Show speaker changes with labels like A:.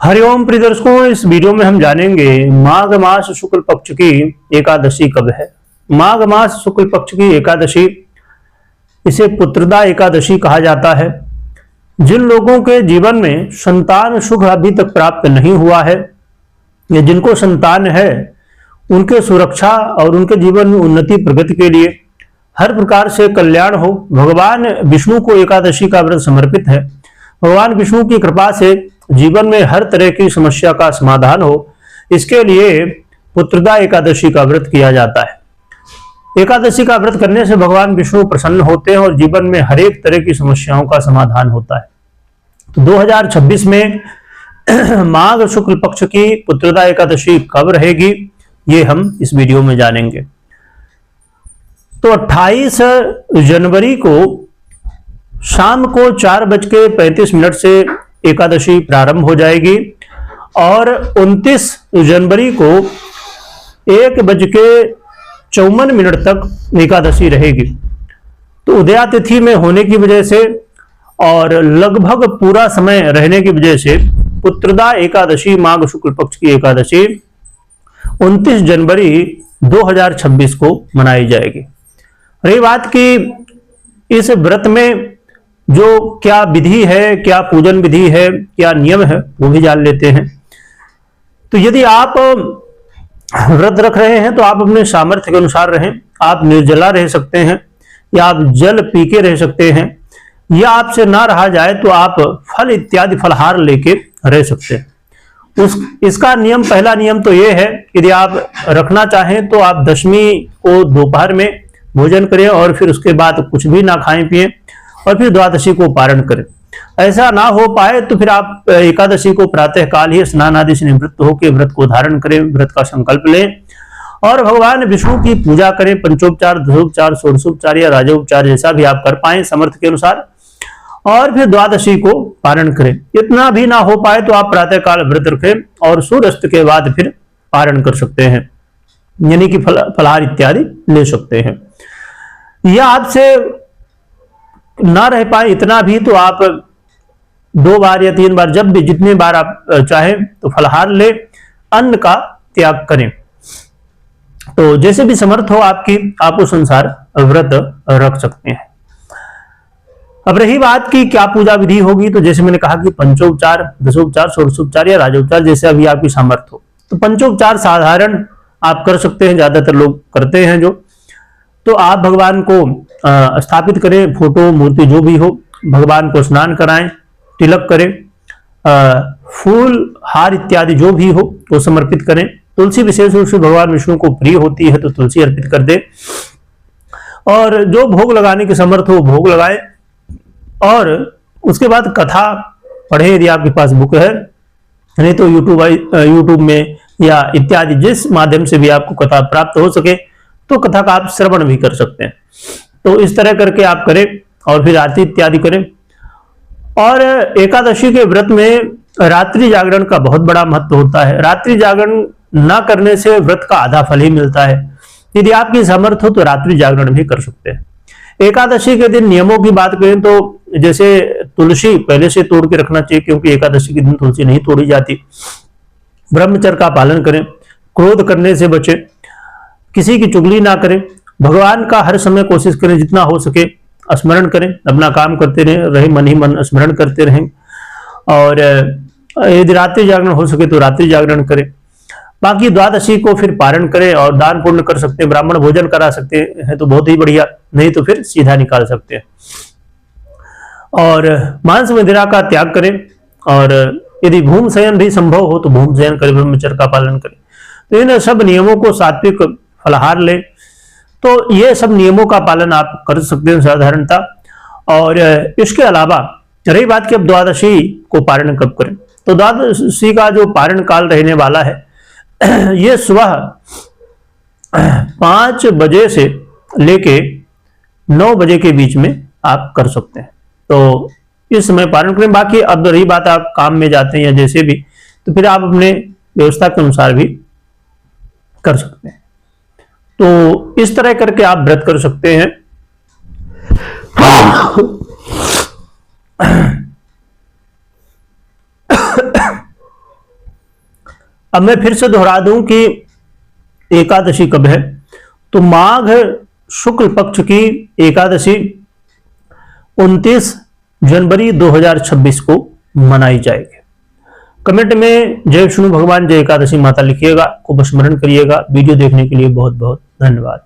A: हरिओम प्रिय दर्शकों, इस वीडियो में हम जानेंगे माघ मास शुक्ल पक्ष की एकादशी कब है। माघ मास शुक्ल पक्ष की एकादशी, इसे पुत्रदा एकादशी कहा जाता है। जिन लोगों के जीवन में संतान सुख अभी तक प्राप्त नहीं हुआ है या जिनको संतान है, उनके सुरक्षा और उनके जीवन में उन्नति प्रगति के लिए हर प्रकार से कल्याण हो, भगवान विष्णु को एकादशी का व्रत समर्पित है। भगवान विष्णु की कृपा से जीवन में हर तरह की समस्या का समाधान हो, इसके लिए पुत्रदा एकादशी का व्रत किया जाता है। एकादशी का व्रत करने से भगवान विष्णु प्रसन्न होते हैं और जीवन में हर एक तरह की समस्याओं का समाधान होता है। तो 2026 में माघ शुक्ल पक्ष की पुत्रदा एकादशी कब रहेगी, ये हम इस वीडियो में जानेंगे। तो 28 जनवरी को शाम को 4:35 से एकादशी प्रारंभ हो जाएगी और 29 जनवरी को 1:54 तक एकादशी रहेगी। तो उदया तिथि में होने की वजह से और लगभग पूरा समय रहने की वजह से पुत्रदा एकादशी, माघ शुक्ल पक्ष की एकादशी 29 जनवरी 2026 को मनाई जाएगी। रही बात कि इस व्रत में जो क्या विधि है, क्या पूजन विधि है, क्या नियम है, वो भी जान लेते हैं। तो यदि आप व्रत रख रहे हैं तो आप अपने सामर्थ्य के अनुसार रहें। आप निर्जला रह सकते हैं या आप जल पी के रह सकते हैं, या आपसे ना रहा जाए तो आप फल इत्यादि फलहार लेके रह सकते हैं। इसका नियम, पहला नियम तो ये है, यदि आप रखना चाहें तो आप दशमी को दोपहर में भोजन करें और फिर उसके बाद कुछ भी ना खाएं पिए और फिर द्वादशी को पारण करें। ऐसा ना हो पाए तो फिर आप एकादशी को प्रातः काल ही स्नान आदि से निवृत्त होकर व्रत को धारण करें, व्रत का संकल्प लें और भगवान विष्णु की पूजा करें। पंचोपचार, दशोपचार, षोडशोपचार या राजोपचार जैसा भी आप कर पाए समर्थ के अनुसार, और फिर द्वादशी को पारण करें। इतना भी ना हो पाए तो आप प्रातः काल व्रत रखें और सूर्यास्त के बाद फिर पारण कर सकते हैं, यानी कि फलहार इत्यादि ले सकते हैं। या आपसे ना रह पाए इतना भी तो आप 2 बार या 3 बार, जब भी जितने बार आप चाहें तो फलहार ले, अन्न का त्याग करें। तो जैसे भी समर्थ हो आपकी, आप उस अनुसार व्रत रख सकते हैं। अब रही बात की क्या पूजा विधि होगी, तो जैसे मैंने कहा कि पंचोपचार, दशोपचार, षोडशोपचार या राजोपचार जैसे अभी आपकी सामर्थ्य हो। तो पंचोपचार साधारण आप कर सकते हैं, ज्यादातर लोग करते हैं जो। तो आप भगवान को स्थापित करें, फोटो मूर्ति जो भी हो, भगवान को स्नान कराएं, तिलक करें, फूल हार इत्यादि जो भी हो वो समर्पित करें। तुलसी विशेष रूप से भगवान विष्णु को प्रिय होती है तो तुलसी अर्पित कर दे और जो भोग लगाने के समर्थ हो भोग लगाए। और उसके बाद कथा पढ़े, यदि आपके पास बुक है, नहीं तो यूट्यूब में या इत्यादि जिस माध्यम से भी आपको कथा प्राप्त हो सके तो कथा का आप श्रवण भी कर सकते हैं। तो इस तरह करके आप करें और फिर आरती इत्यादि करें। और एकादशी के व्रत में रात्रि जागरण का बहुत बड़ा महत्व होता है। रात्रि जागरण ना करने से व्रत का आधा फल ही मिलता है। यदि आपकी सामर्थ्य हो तो रात्रि जागरण भी कर सकते हैं। एकादशी के दिन नियमों की बात करें तो जैसे तुलसी पहले से तोड़ के रखना चाहिए, क्योंकि एकादशी के दिन तुलसी नहीं तोड़ी जाती। ब्रह्मचर्य का पालन करें, क्रोध करने से बचें, किसी की चुगली ना करें, भगवान का हर समय कोशिश करें जितना हो सके स्मरण करें, अपना काम करते रहे मन ही मन स्मरण करते रहें। और यदि रात्रि जागरण हो सके तो रात्रि जागरण करें। बाकी द्वादशी को फिर पारण करें और दान पुण्य कर सकते हैं, ब्राह्मण भोजन करा सकते हैं तो बहुत ही बढ़िया, नहीं तो फिर सीधा निकाल सकते हैं। और मांस मदिरा का त्याग करें और यदि भूम शयन भी संभव हो तो भूम शयन करें, ब्रह्मचर्य का पालन करें। तो इन सब नियमों को, सात्विक फलहार ले, तो ये सब नियमों का पालन आप कर सकते हैं साधारणता। और इसके अलावा रही बात कि अब द्वादशी को पारण कब करें, तो द्वादशी का जो पारण काल रहने वाला है ये सुबह 5 बजे से लेके 9 बजे के बीच में आप कर सकते हैं। तो इस समय पारण करें। बाकी अब रही बात आप काम में जाते हैं या जैसे भी, तो फिर आप अपने व्यवस्था के अनुसार भी कर सकते हैं। तो इस तरह करके आप व्रत कर सकते हैं। अब मैं फिर से दोहरा दूं कि एकादशी कब है। तो माघ शुक्ल पक्ष की एकादशी 29 जनवरी 2026 को मनाई जाएगी। कमेंट में जय विष्णु भगवान जय एकादशी माता लिखिएगा, खूब स्मरण करिएगा। वीडियो देखने के लिए बहुत बहुत धन्यवाद।